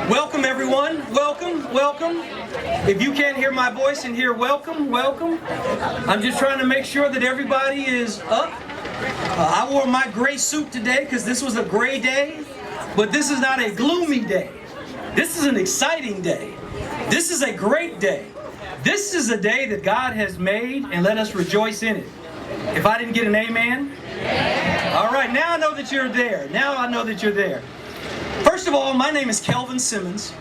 Welcome, everyone. Welcome, welcome. If you can't hear my voice in here, welcome, welcome. I'm just trying to make sure that everybody is up. I wore my gray suit today because this was a gray day, but this is not a gloomy day. This is an exciting day. This is a great day. This is a day that God has made, and let us rejoice in it. If I didn't get an amen? All right, now I know that you're there. Now I know that you're there. First of all, my name is Kelvin Simmons,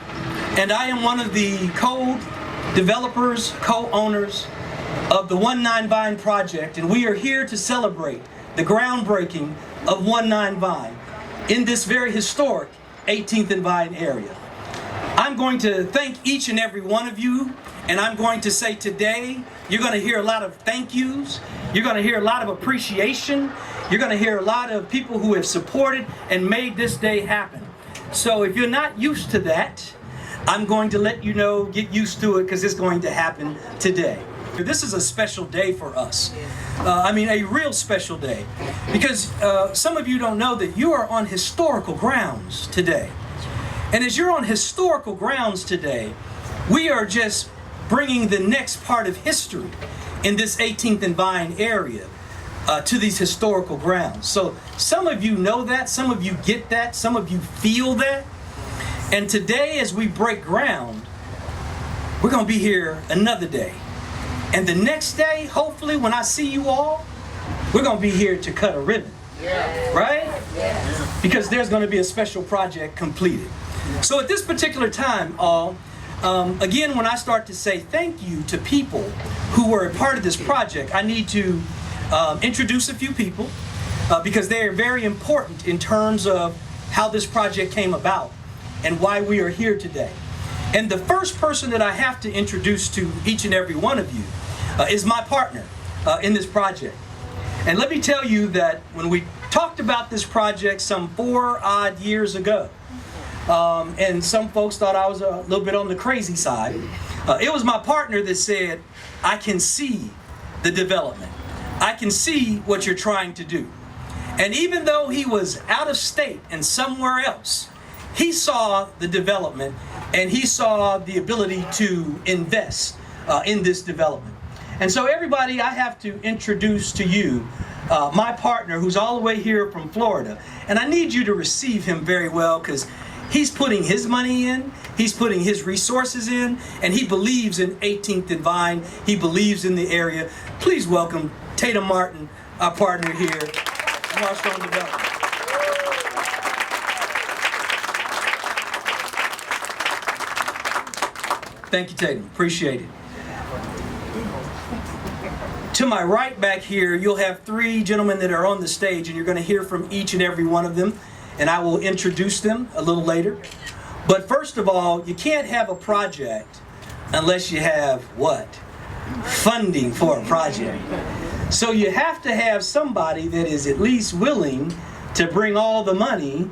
and I am one of the co-developers, co-owners of the 19 Vine Project, and we are here to celebrate the groundbreaking of 19 Vine in this very historic 18th and Vine area. I'm going to thank each and every one of you, and I'm going to say today, you're going to hear a lot of thank yous, you're going to hear a lot of appreciation, you're going to hear a lot of people who have supported and made this day happen. So if you're not used to that, I'm going to let you know, get used to it, because it's going to happen today. This is a special day for us. A real special day. Because some of you don't know that you are on historical grounds today. And as you're on historical grounds today, we are just bringing the next part of history in this 18th and Vine area to these historical grounds. So some of you know that, some of you get that, some of you feel that. And today, as we break ground, we're going to be here another day. And the next day, hopefully, when I see you all, we're going to be here to cut a ribbon. Yeah. Right? Yeah. Because there's going to be a special project completed. So at this particular time, again, when I start to say thank you to people who were a part of this project, I need to introduce a few people because they are very important in terms of how this project came about and why we are here today. And the first person that I have to introduce to each and every one of you is my partner in this project. And let me tell you that when we talked about this project some 4 odd years ago, and some folks thought I was a little bit on the crazy side, it was my partner that said, I can see the development. I can see what you're trying to do. And even though he was out of state and somewhere else, he saw the development and he saw the ability to invest in this development. And so everybody, I have to introduce to you my partner who's all the way here from Florida. And I need you to receive him very well because he's putting his money in, he's putting his resources in, and he believes in 18th and Vine. He believes in the area. Please welcome Tatum Martin, our partner here in Marshstone Development. Thank you, Tatum. Appreciate it. To my right back here, you'll have 3 gentlemen that are on the stage, and you're going to hear from each and every one of them, and I will introduce them a little later. But first of all, you can't have a project unless you have what? Funding for a project. So you have to have somebody that is at least willing to bring all the money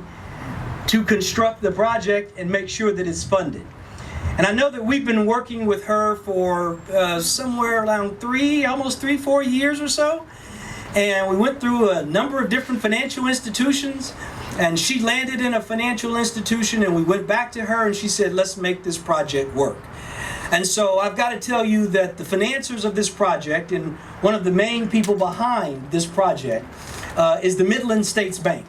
to construct the project and make sure that it's funded. And I know that we've been working with her for somewhere around almost 3-4 years or so. And we went through a number of different financial institutions, and she landed in a financial institution, and we went back to her and she said, let's make this project work. And so I've got to tell you that the financiers of this project, and one of the main people behind this project, is the Midland States Bank.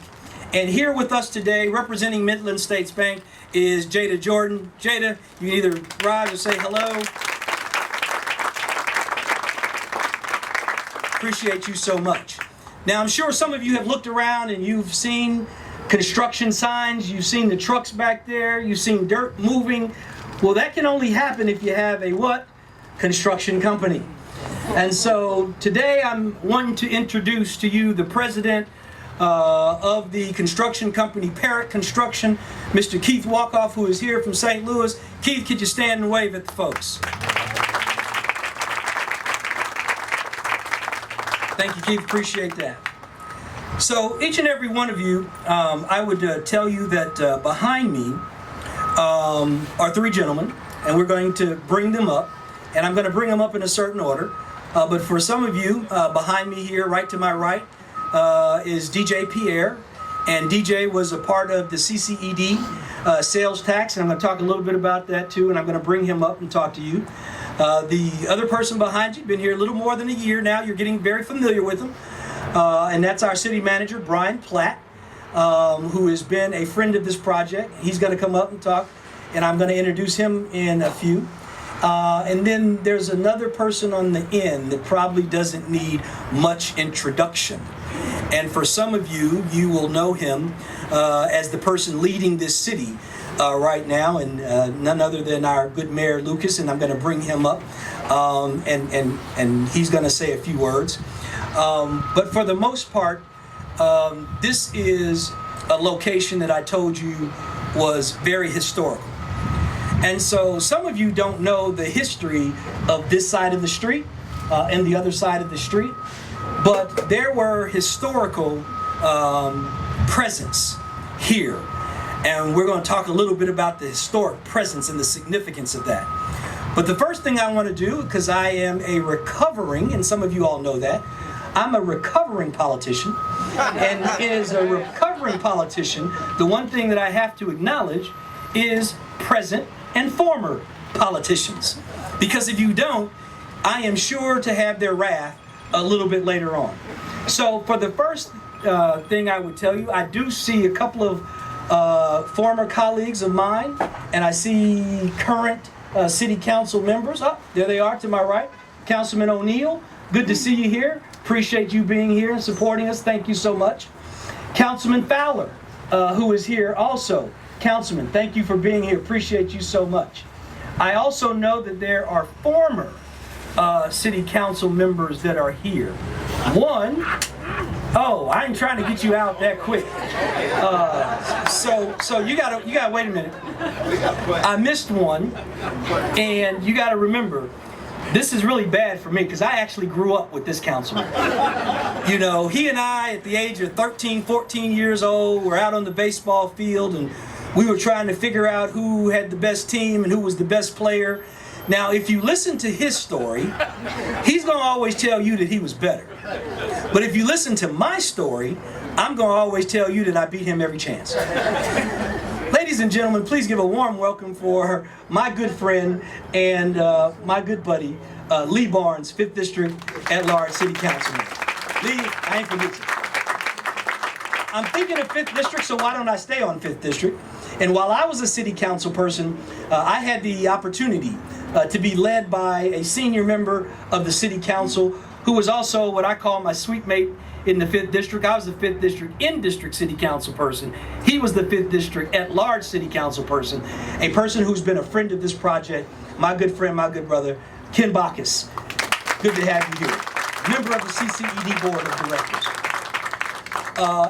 And here with us today, representing Midland States Bank, is Jada Jordan. Jada, you can either rise or say hello. Appreciate you so much. Now, I'm sure some of you have looked around and you've seen construction signs, you've seen the trucks back there, you've seen dirt moving. Well, that can only happen if you have a what? Construction company. And so today I'm wanting to introduce to you the president of the construction company, Parrott Construction, Mr. Keith Walkoff, who is here from St. Louis. Keith, could you stand and wave at the folks? Thank you, Keith. Appreciate that. So each and every one of you, I would tell you that behind me are 3 gentlemen, and we're going to bring them up, and I'm going to bring them up in a certain order. But for some of you, behind me here, right to my right, is DJ Pierre, and DJ was a part of the CCED sales tax, and I'm going to talk a little bit about that too, and I'm going to bring him up and talk to you. The other person behind you, been here a little more than a year now. You're getting very familiar with him, and that's our city manager, Platt, who has been a friend of this project. He's going to come up and talk, and I'm going to introduce him in a few. And then there's another person on the end that probably doesn't need much introduction. And for some of you, you will know him as the person leading this city right now, and none other than our good Mayor Lucas, and I'm going to bring him up, and he's going to say a few words. But for the most part, this is a location that I told you was very historical. And so some of you don't know the history of this side of the street and the other side of the street, but there were historical presence here. And we're going to talk a little bit about the historic presence and the significance of that. But the first thing I want to do, because I am a recovering, and some of you all know that, I'm a recovering politician. And as a recovering politician, the one thing that I have to acknowledge is present and former politicians. Because if you don't, I am sure to have their wrath a little bit later on. So for the first thing I would tell you, I do see a couple of former colleagues of mine, and I see current city council members. Oh, there they are to my right. Councilman O'Neill, good to see you here. Appreciate you being here and supporting us. Thank you so much. Councilman Fowler, who is here also. Councilman, thank you for being here. Appreciate you so much. I also know that there are former city council members that are here. One, oh, I ain't trying to get you out that quick. So you gotta wait a minute. I missed one, and you gotta remember, this is really bad for me because I actually grew up with this councilman. You know, he and I, at the age of 13, 14 years old, were out on the baseball field, and we were trying to figure out who had the best team and who was the best player. Now, if you listen to his story, he's going to always tell you that he was better. But if you listen to my story, I'm going to always tell you that I beat him every chance. Ladies and gentlemen, please give a warm welcome for my good friend and my good buddy, Lee Barnes, 5th District at-large City Councilman. Lee, I ain't forget you. I'm thinking of 5th District, so why don't I stay on 5th District? And while I was a city council person, I had the opportunity to be led by a senior member of the city council who was also what I call my sweet mate in the 5th District. I was the 5th District in-district city council person. He was the 5th District at-large city council person, a person who's been a friend of this project, my good friend, my good brother, Ken Bacchus. Good to have you here. Member of the CCED Board of Directors.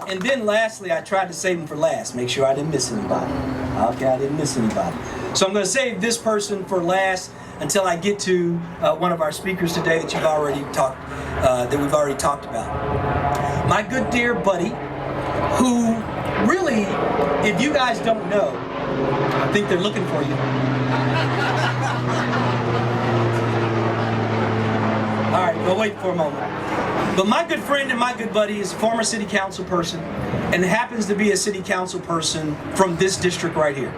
And then lastly, I tried to save him for last, make sure I didn't miss anybody. Okay, I didn't miss anybody. So I'm going to save this person for last until I get to one of our speakers today that we've already talked about. My good dear buddy, who really, if you guys don't know, I think they're looking for you. All right, we'll wait for a moment. But my good friend and my good buddy is a former city council person and happens to be a city council person from this district right here,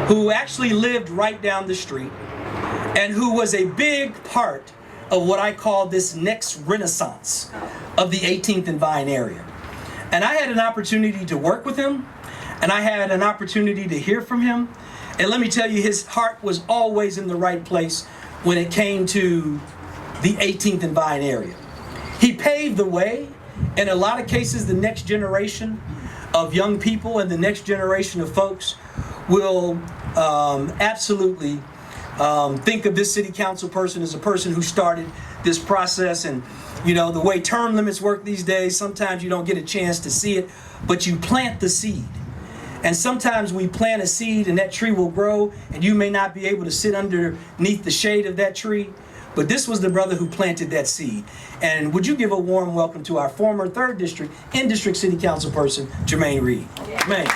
who actually lived right down the street and who was a big part of what I call this next renaissance of the 18th and Vine area. And I had an opportunity to work with him, and I had an opportunity to hear from him. And let me tell you, his heart was always in the right place when it came to the 18th and Vine area. He paved the way. In a lot of cases, the next generation of young people and the next generation of folks will absolutely think of this city council person as a person who started this process. And you know, the way term limits work these days, sometimes you don't get a chance to see it, but you plant the seed. And sometimes we plant a seed and that tree will grow, and you may not be able to sit underneath the shade of that tree. But this was the brother who planted that seed. And would you give a warm welcome to our former 3rd District in-district city council person, Jermaine Reed. Yeah. Jermaine.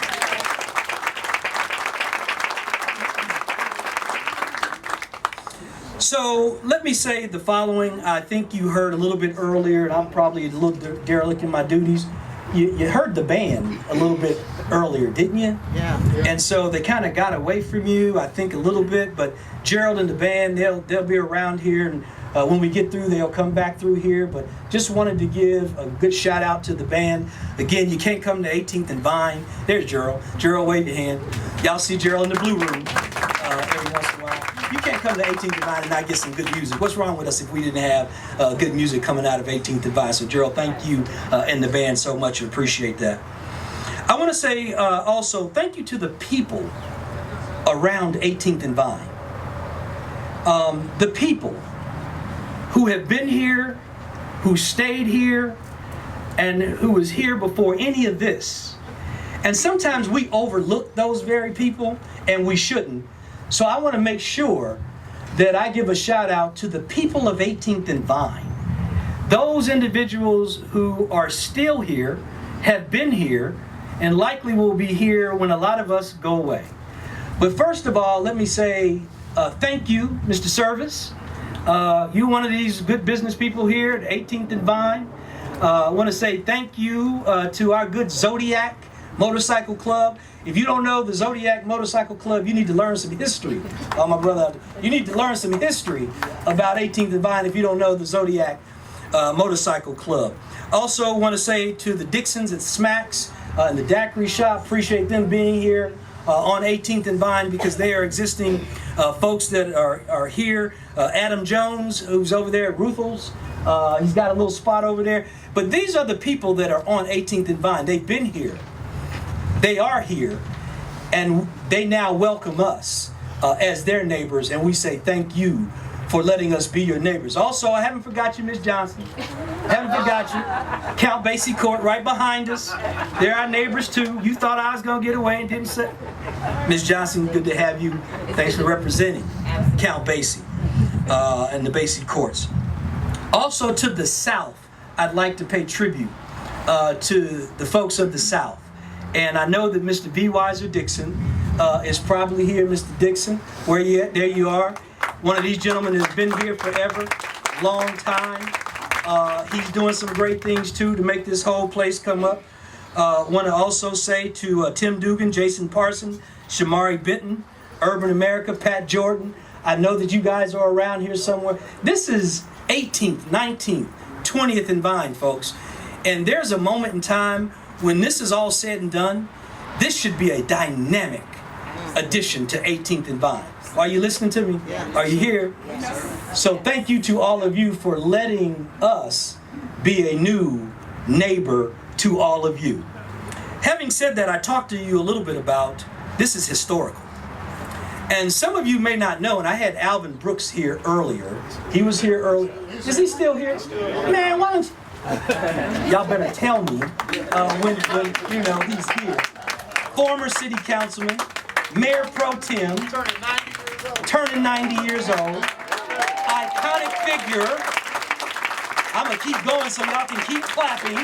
So let me say the following. I think you heard a little bit earlier, and I'm probably a little derelict in my duties. you heard the band a little bit earlier, didn't you? Yeah. And so they kind of got away from you, I think, a little bit. But Gerald and the band, they'll be around here, and when we get through, they'll come back through here. But just wanted to give a good shout out to the band. Again, you can't come to 18th and Vine. There's Gerald. Gerald, wave your hand. Y'all see Gerald in the blue room every once in a while. You can't come to 18th and Vine and not get some good music. What's wrong with us if we didn't have good music coming out of 18th and Vine? So Gerald, thank you and the band so much. I appreciate that. I want to say also thank you to the people around 18th and Vine. The people who have been here, who stayed here, and who was here before any of this. And sometimes we overlook those very people, and we shouldn't. So I want to make sure that I give a shout out to the people of 18th and Vine. Those individuals who are still here, have been here, and likely will be here when a lot of us go away. But first of all, let me say thank you, Mr. Service. You're one of these good business people here at 18th and Vine. I want to say thank you to our good Zodiac Motorcycle Club. If you don't know the Zodiac Motorcycle Club, you need to learn some history. Oh, my brother, you need to learn some history about 18th and Vine if you don't know the Zodiac Motorcycle Club. Also want to say to the Dixons at Smacks and the Daiquiri Shop, appreciate them being here on 18th and Vine because they are existing folks that are here. Adam Jones, who's over there at Ruthel's, he's got a little spot over there. But these are the people that are on 18th and Vine. They've been here. They are here. And they now welcome us as their neighbors. And we say thank you for letting us be your neighbors. Also, I haven't forgot you, Miss Johnson. Haven't forgot you. Count Basie Court right behind us. They're our neighbors too. You thought I was going to get away and didn't say. Miss Johnson, good to have you. Thanks for representing Count Basie and the Basie Courts. Also to the South, I'd like to pay tribute to the folks of the South. And I know that Mr. V. Weiser Dixon is probably here. Mr. Dixon, where you at? There you are. One of these gentlemen has been here forever, long time. He's doing some great things too to make this whole place come up. Want to also say to Tim Dugan, Jason Parson, Shamari Benton, Urban America, Pat Jordan. I know that you guys are around here somewhere. This is 18th, 19th, 20th and Vine, folks. And there's a moment in time when this is all said and done, this should be a dynamic addition to 18th and Vine. Are you listening to me? Yeah. Are you here? Yes. So thank you to all of you for letting us be a new neighbor to all of you. Having said that, I talked to you a little bit about this is historical. And some of you may not know, and I had Alvin Brooks here earlier. He was here earlier. Is he still here? Man, why don't you? Y'all better tell me when you know he's here. Former city councilman, Mayor Pro Tem, turning 90 years old, iconic figure. I'm gonna keep going so y'all can keep clapping.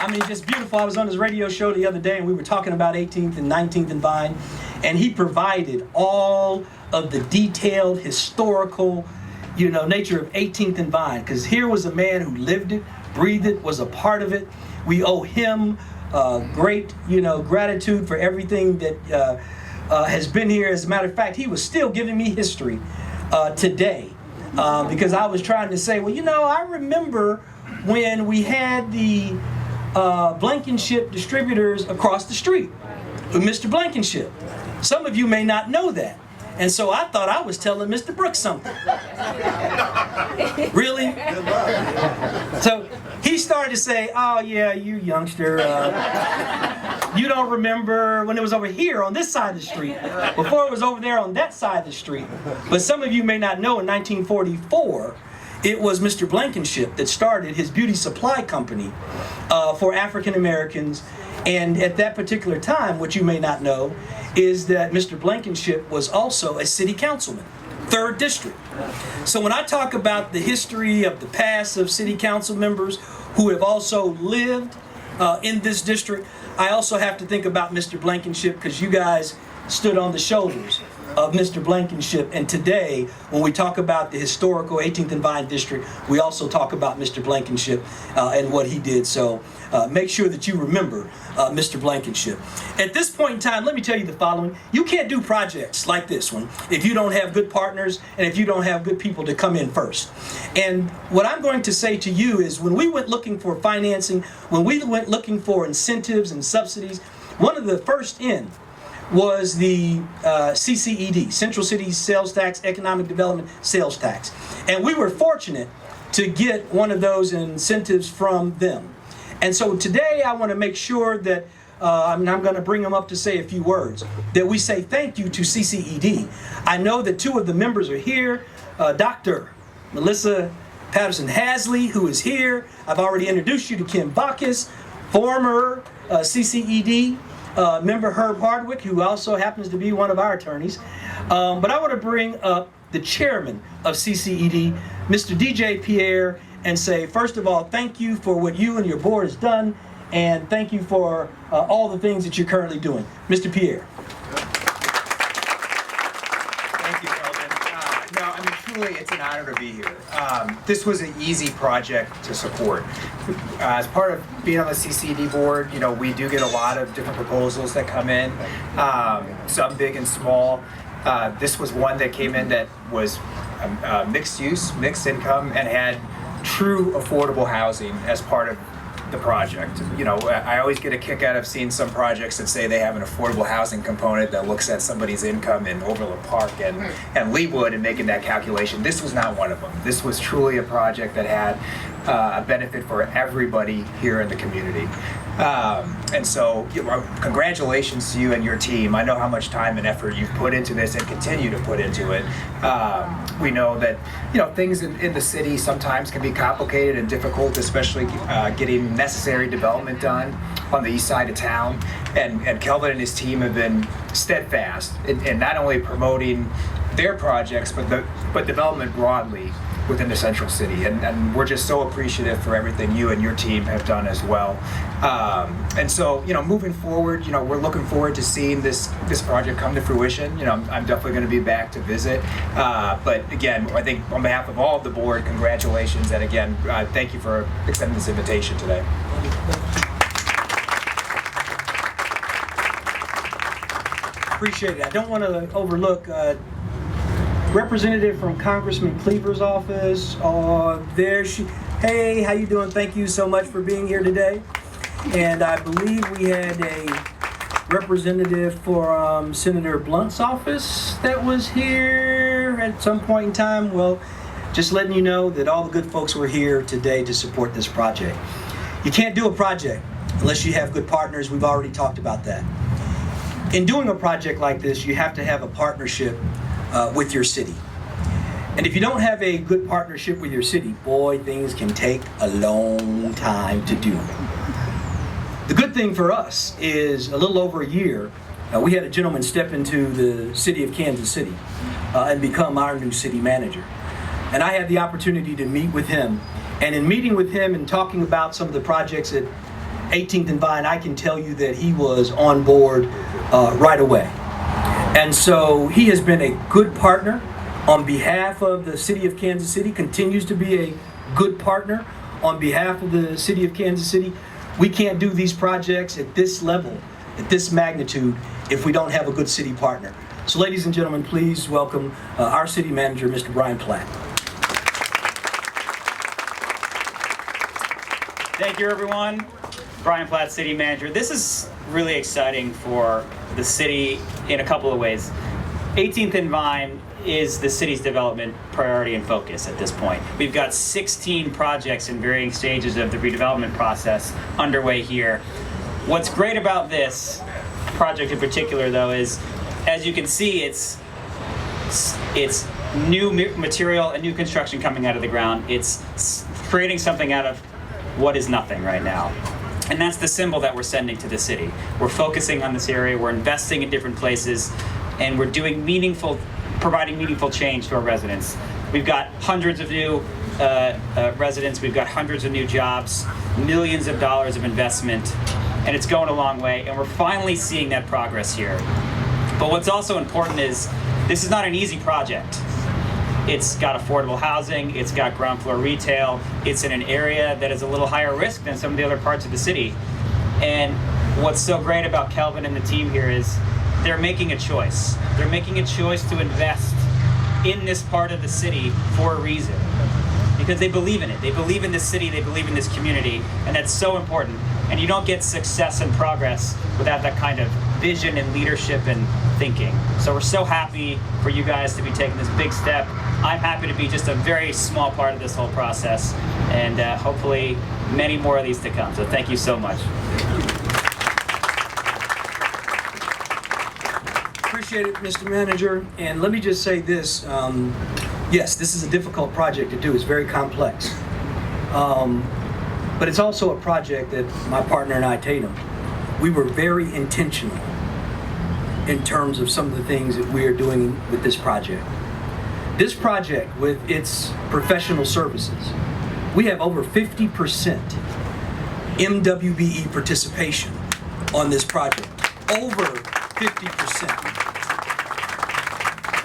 I mean, just beautiful. I was on his radio show the other day and we were talking about 18th and 19th and Vine, and he provided all of the detailed historical, nature of 18th and Vine, because here was a man who lived it, breathed it, was a part of it. We owe him great, gratitude for everything that has been here. As a matter of fact, he was still giving me history today because I was trying to say, well, I remember when we had the Blankenship distributors across the street with Mr. Blankenship. Some of you may not know that. And so I thought I was telling Mr. Brooks something. Really? So he started to say, oh yeah, you youngster, you don't remember when it was over here on this side of the street, before it was over there on that side of the street. But some of you may not know, in 1944, it was Mr. Blankenship that started his beauty supply company for African Americans. And at that particular time, what you may not know is that Mr. Blankenship was also a city councilman, 3rd District. So when I talk about the history of the past of city council members who have also lived in this district, I also have to think about Mr. Blankenship, because you guys stood on the shoulders of Mr. Blankenship. And today, when we talk about the historical 18th and Vine District, we also talk about Mr. Blankenship and what he did. So make sure that you remember Mr. Blankenship. At this point in time, let me tell you the following. You can't do projects like this one if you don't have good partners and if you don't have good people to come in first. And what I'm going to say to you is when we went looking for financing, when we went looking for incentives and subsidies, one of the first in was the CCED, Central City Sales Tax, Economic Development Sales Tax. And we were fortunate to get one of those incentives from them. And so today I want to make sure that, I'm going to bring them up to say a few words, that we say thank you to CCED. I know that two of the members are here, Dr. Melissa Patterson-Hasley, who is here. I've already introduced you to Kim Bacchus, former CCED member Herb Hardwick, who also happens to be one of our attorneys. But I want to bring up the chairman of CCED, Mr. DJ Pierre, and say, first of all, thank you for what you and your board has done, and thank you for all the things that you're currently doing. Mr. Pierre. Thank you, Alvin. Truly, it's an honor to be here. This was an easy project to support. As part of being on the CCD board, we do get a lot of different proposals that come in, some big and small. This was one that came in that was mixed use, mixed income, and had true affordable housing as part of the project. I always get a kick out of seeing some projects that say they have an affordable housing component that looks at somebody's income in Overland Park and Leawood and making that calculation. This was not one of them. This was truly a project that had a benefit for everybody here in the community. And so, congratulations to you and your team. I know how much time and effort you've put into this and continue to put into it. We know that, things in the city sometimes can be complicated and difficult, especially getting necessary development done on the east side of town. And Kelvin and his team have been steadfast in not only promoting their projects, but development broadly within the central city, and we're just so appreciative for everything you and your team have done as well. And so, moving forward, we're looking forward to seeing this project come to fruition. I'm definitely going to be back to visit. But again, I think on behalf of all of the board, congratulations, and again, thank you for extending this invitation today. Appreciate it. I don't want to overlook representative from Congressman Cleaver's office. There she. Hey, how you doing? Thank you so much for being here today. And I believe we had a representative for Senator Blunt's office that was here at some point in time. Well, just letting you know that all the good folks were here today to support this project. You can't do a project unless you have good partners. We've already talked about that. In doing a project like this, you have to have a partnership with your city. And if you don't have a good partnership with your city, boy, things can take a long time to do. The good thing for us is a little over a year, we had a gentleman step into the city of Kansas City and become our new city manager. And I had the opportunity to meet with him. And in meeting with him and talking about some of the projects at 18th and Vine, I can tell you that he was on board right away. And so he has been a good partner on behalf of the city of Kansas City, continues to be a good partner on behalf of the city of Kansas City. We can't do these projects at this level, at this magnitude, if we don't have a good city partner. So ladies and gentlemen, please welcome our city manager, Mr. Brian Platt. Thank you, everyone. Brian Platt, City Manager. This is really exciting for the city in a couple of ways. 18th and Vine is the city's development priority and focus at this point. We've got 16 projects in varying stages of the redevelopment process underway here. What's great about this project in particular, though, is, as you can see, it's new material and new construction coming out of the ground. It's creating something out of what is nothing right now. And that's the symbol that we're sending to the city. We're focusing on this area, we're investing in different places, and we're doing providing meaningful change to our residents. We've got hundreds of new residents, we've got hundreds of new jobs, millions of dollars of investment, and it's going a long way, and we're finally seeing that progress here. But what's also important is This is not an easy project. It's got affordable housing, it's got ground floor retail, it's in an area that is a little higher risk than some of the other parts of the city. And what's so great about Kelvin and the team here is they're making a choice. They're making a choice to invest in this part of the city for a reason. Because they believe in it. They believe in this city, they believe in this community, and that's so important. And you don't get success and progress without that kind of vision and leadership and thinking. So we're so happy for you guys to be taking this big step. I'm happy to be just a very small part of this whole process, and hopefully many more of these to come. So thank you so much. Appreciate it, Mr. Manager. And let me just say this. Yes, this is a difficult project to do. It's very complex. But it's also a project that my partner and I, Tatum, we were very intentional in terms of some of the things that we are doing with this project. This project, with its professional services, we have over 50% MWBE participation on this project. Over 50%.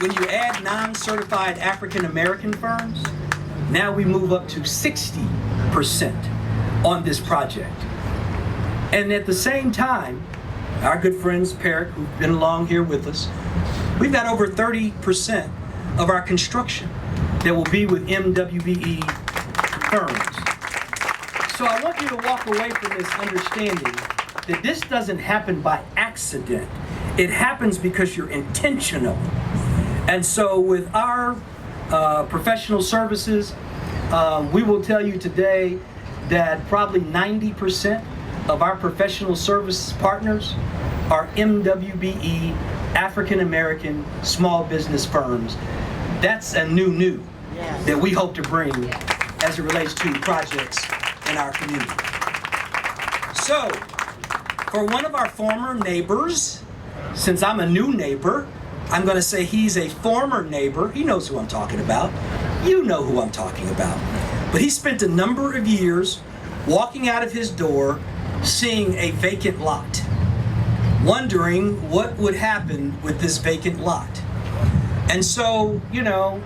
When you add non-certified African American firms, now we move up to 60% on this project. And at the same time, our good friends, Perrick, who've been along here with us, we've got over 30% of our construction that will be with MWBE firms. So I want you to walk away from this understanding that this doesn't happen by accident. It happens because you're intentional. And so with our professional services, we will tell you today that probably 90% of our professional service partners are MWBE, African American small business firms. That's a new that we hope to bring as it relates to projects in our community. So, for one of our former neighbors, since I'm a new neighbor, I'm going to say he's a former neighbor. He knows who I'm talking about. You know who I'm talking about. But he spent a number of years walking out of his door, seeing a vacant lot, wondering what would happen with this vacant lot. And so, you know,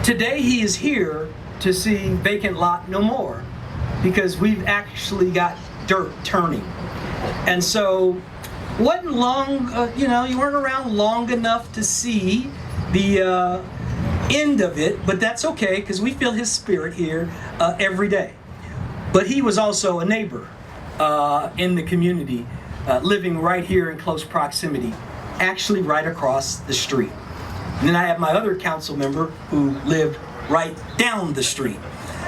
today he is here to see vacant lot no more, because we've actually got dirt turning. And so, wasn't long, you weren't around long enough to see the end of it, but that's okay, because we feel his spirit here every day. But he was also a neighbor in the community, living right here in close proximity, actually right across the street. And then I have my other council member who lived right down the street.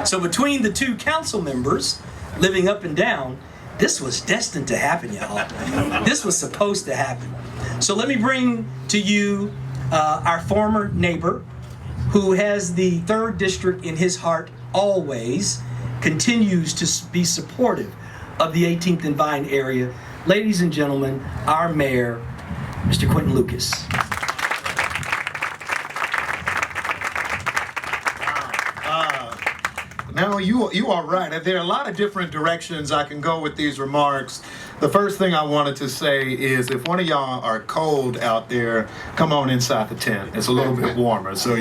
So between the two council members living up and down, this was destined to happen, y'all. This was supposed to happen. So let me bring to you our former neighbor, who has the 3rd District in his heart always, continues to be supportive of the 18th and Vine area. Ladies and gentlemen, our mayor, Mr. Quentin Lucas. Now, you are right. There are a lot of different directions I can go with these remarks. The first thing I wanted to say is, if one of y'all are cold out there, come on inside the tent. It's a little bit warmer, so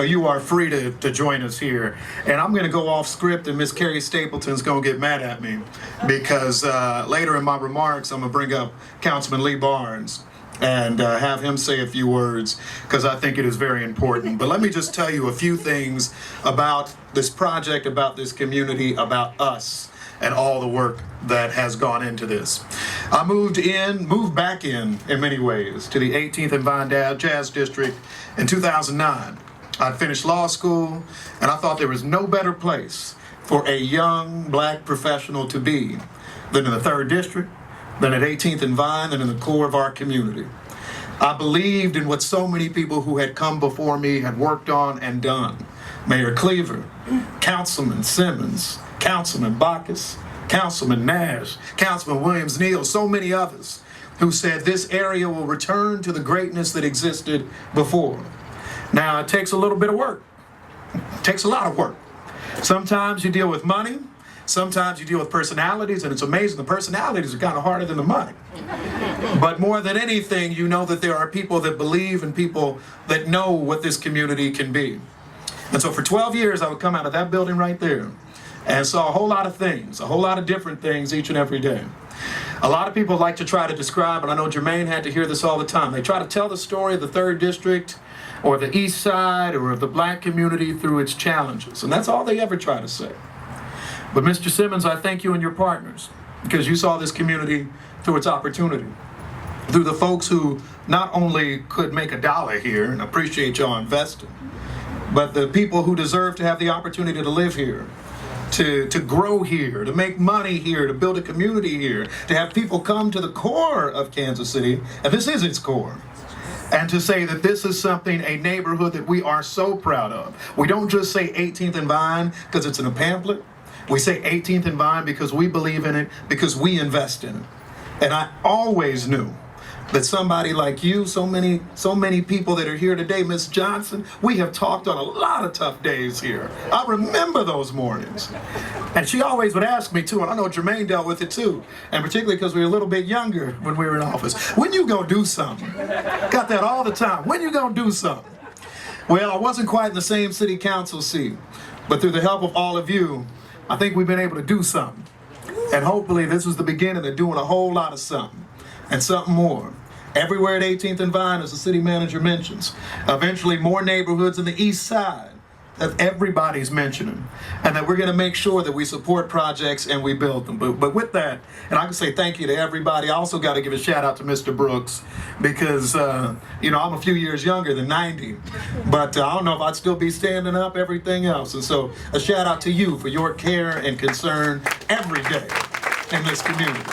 you are free to join us here. And I'm going to go off script, and Miss Carrie Stapleton's going to get mad at me, because later in my remarks, I'm going to bring up Councilman Lee Barnes and have him say a few words, because I think it is very important. But let me just tell you a few things about this project, about this community, about us, and all the work that has gone into this. I moved back in many ways, to the 18th and Vine Jazz District in 2009. I'd finished law school, and I thought there was no better place for a young black professional to be than in the 3rd District, than at 18th and Vine, than in the core of our community. I believed in what so many people who had come before me had worked on and done. Mayor Cleaver, Councilman Simmons, Councilman Bacchus, Councilman Nash, Councilman Williams-Neal, so many others who said this area will return to the greatness that existed before. Now, it takes a little bit of work. It takes a lot of work. Sometimes you deal with money, Sometimes you deal with personalities, and it's amazing. The personalities are kind of harder than the money. But more than anything, you know that there are people that believe and people that know what this community can be. And so for 12 years, I would come out of that building right there and saw a whole lot of things, a whole lot of different things each and every day. A lot of people like to try to describe, and I know Jermaine had to hear this all the time, they try to tell the story of the 3rd District or the East Side or of the black community through its challenges. And that's all they ever try to say. But Mr. Simmons, I thank you and your partners because you saw this community through its opportunity, through the folks who not only could make a dollar here, and appreciate y'all investing, but the people who deserve to have the opportunity to live here, to grow here, to make money here, to build a community here, to have people come to the core of Kansas City, and this is its core, and to say that this is something, a neighborhood that we are so proud of. We don't just say 18th and Vine because it's in a pamphlet. We say 18th and Vine because we believe in it, because we invest in it. And I always knew that somebody like you, so many people that are here today, Miss Johnson, we have talked on a lot of tough days here. I remember those mornings. And she always would ask me too, and I know Jermaine dealt with it too, and particularly because we were a little bit younger when we were in office. When you gonna do something? Got that all the time. When you gonna do something? Well, I wasn't quite in the same city council seat, but through the help of all of you, I think we've been able to do something. And hopefully this was the beginning of doing a whole lot of something and something more. Everywhere at 18th and Vine, as the city manager mentions, eventually more neighborhoods in the East Side that everybody's mentioning, and that we're going to make sure that we support projects and we build them. But with that, and I can say thank you to everybody. I also got to give a shout out to Mr. Brooks because, you know, I'm a few years younger than 90, but I don't know if I'd still be standing up, everything else. And so a shout out to you for your care and concern every day in this community.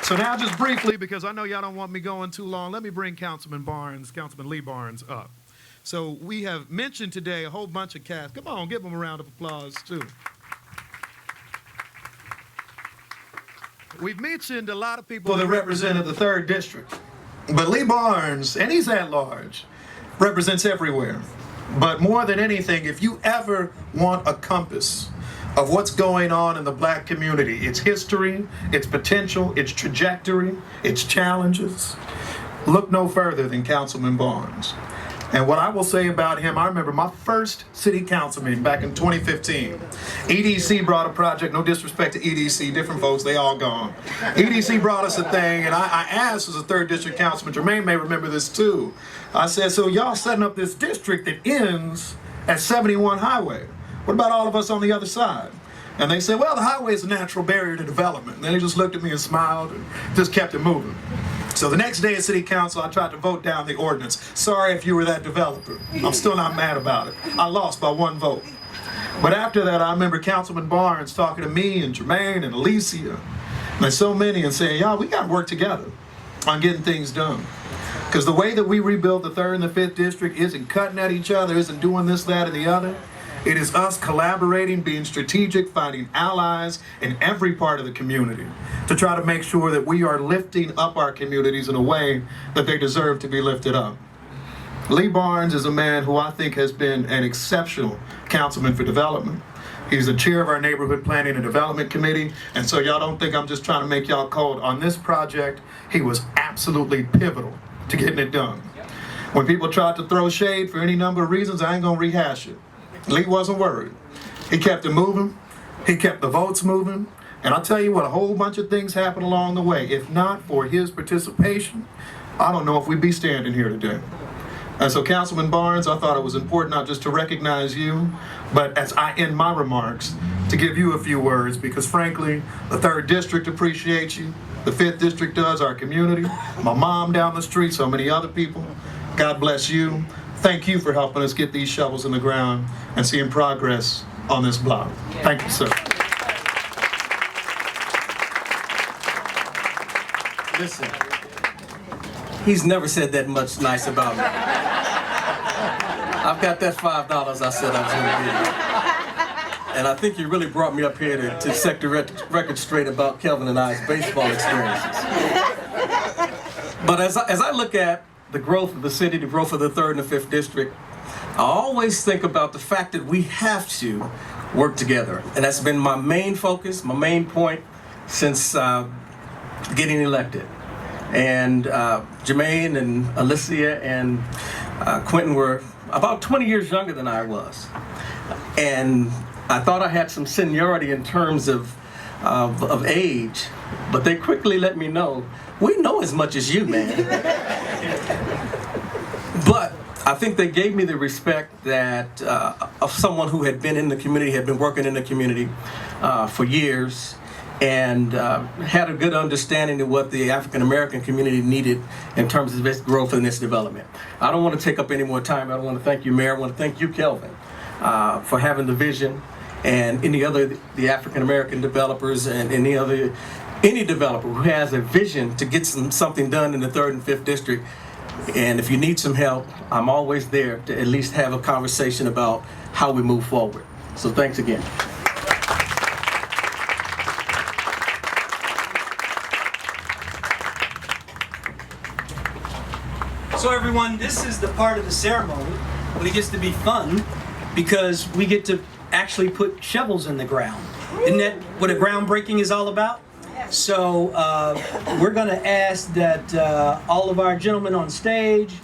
So now just briefly, because I know y'all don't want me going too long, let me bring Councilman Lee Barnes up. So we have mentioned today a whole bunch of cast. Come on, give them a round of applause too. We've mentioned a lot of people that represented the 3rd District. But Lee Barnes, and he's at large, represents everywhere. But more than anything, if you ever want a compass of what's going on in the black community, its history, its potential, its trajectory, its challenges, look no further than Councilman Barnes. And what I will say about him, I remember my first city council meeting back in 2015. EDC brought a project, no disrespect to EDC, different folks, they all gone. EDC brought us a thing, and I asked as a 3rd District Councilman, Jermaine may remember this too. I said, so y'all setting up this district that ends at 71 Highway. What about all of us on the other side? And they said, well, the highway is a natural barrier to development. And then they just looked at me and smiled and just kept it moving. So the next day at City Council, I tried to vote down the ordinance. Sorry if you were that developer. I'm still not mad about it. I lost by 1 vote. But after that, I remember Councilman Barnes talking to me and Jermaine and Alicia, and there's so many, and saying, y'all, we got to work together on getting things done. Because the way that we rebuilt the 3rd and the 5th District isn't cutting at each other, isn't doing this, that, and the other. It is us collaborating, being strategic, finding allies in every part of the community to try to make sure that we are lifting up our communities in a way that they deserve to be lifted up. Lee Barnes is a man who I think has been an exceptional councilman for development. He's the chair of our Neighborhood Planning and Development Committee, and so y'all don't think I'm just trying to make y'all cold. On this project, he was absolutely pivotal to getting it done. When people tried to throw shade for any number of reasons, I ain't gonna rehash it. Lee wasn't worried. He kept it moving. He kept the votes moving. And I'll tell you what, a whole bunch of things happened along the way. If not for his participation, I don't know if we'd be standing here today. And so, Councilman Barnes, I thought it was important not just to recognize you, but as I end my remarks, to give you a few words, because frankly, the 3rd District appreciates you. The 5th District does, our community. My mom down the street, so many other people. God bless you. Thank you for helping us get these shovels in the ground and seeing progress on this block. Thank you, sir. Listen, he's never said that much nice about me. I've got that $5 I said I was going to give you. And I think you really brought me up here to set the record straight about Kelvin and I's baseball experiences. But as I look at the growth of the city, the growth of the 3rd and the 5th District, I always think about the fact that we have to work together. And that's been my main focus, my main point since getting elected. And Jermaine and Alicia and Quentin were about 20 years younger than I was. And I thought I had some seniority in terms of age, but they quickly let me know, we know as much as you, man. But I think they gave me the respect that of someone who had been in the community, had been working in the community for years, and had a good understanding of what the African American community needed in terms of its growth and its development. I don't want to take up any more time. I want to thank you, Mayor. I want to thank you, Kelvin, for having the vision, and the African American developers and any developer who has a vision to get something done in the 3rd and 5th district. And if you need some help, I'm always there to at least have a conversation about how we move forward. So thanks again. So everyone, this is the part of the ceremony when it gets to be fun, because we get to actually put shovels in the ground. Isn't that what a groundbreaking is all about? So we're going to ask that all of our gentlemen on stage,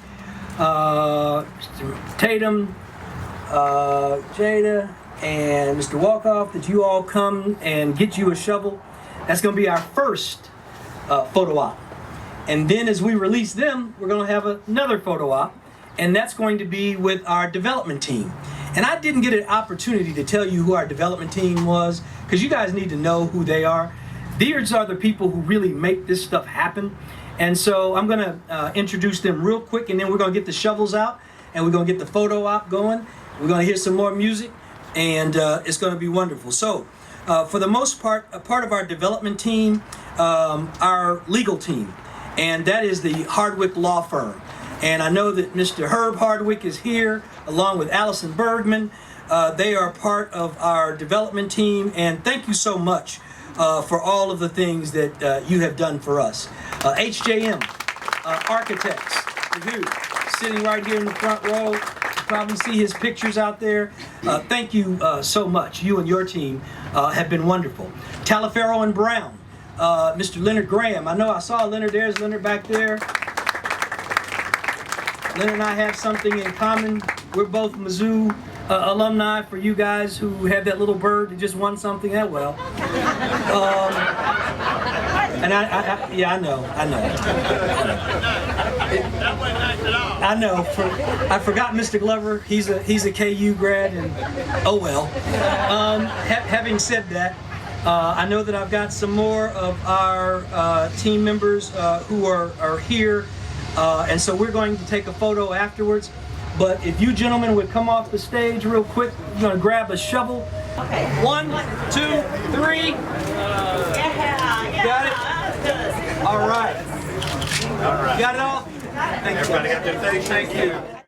Mr. Tatum, Jada, and Mr. Walkoff, that you all come and get you a shovel. That's going to be our first photo op. And then as we release them, we're going to have another photo op, and that's going to be with our development team. And I didn't get an opportunity to tell you who our development team was, because you guys need to know who they are. These are the people who really make this stuff happen. And so I'm going to introduce them real quick, and then we're going to get the shovels out, and we're going to get the photo op going. We're going to hear some more music, and it's going to be wonderful. So for the most part, a part of our development team, our legal team, and that is the Hardwick Law Firm. And I know that Mr. Herb Hardwick is here, along with Allison Bergman. They are part of our development team, and thank you so much for all of the things that you have done for us. HJM Architects, sitting right here in the front row. You probably see his pictures out there. Thank you so much. You and your team have been wonderful. Talaferro and Brown, Mr. Leonard Graham. I know I saw Leonard. There's Leonard back there. Leonard and I have something in common. We're both Mizzou alumni. For you guys who have that little bird that just won something, that well. And I know. I forgot Mr. Glover. He's a KU grad, and oh well. Having said that, I know that I've got some more of our team members who are here, and so we're going to take a photo afterwards. But if you gentlemen would come off the stage real quick, we're going to grab a shovel. Okay. 1, 2, 3. Got it? All right. Got it all? Thank you. Everybody got their things? Thank you.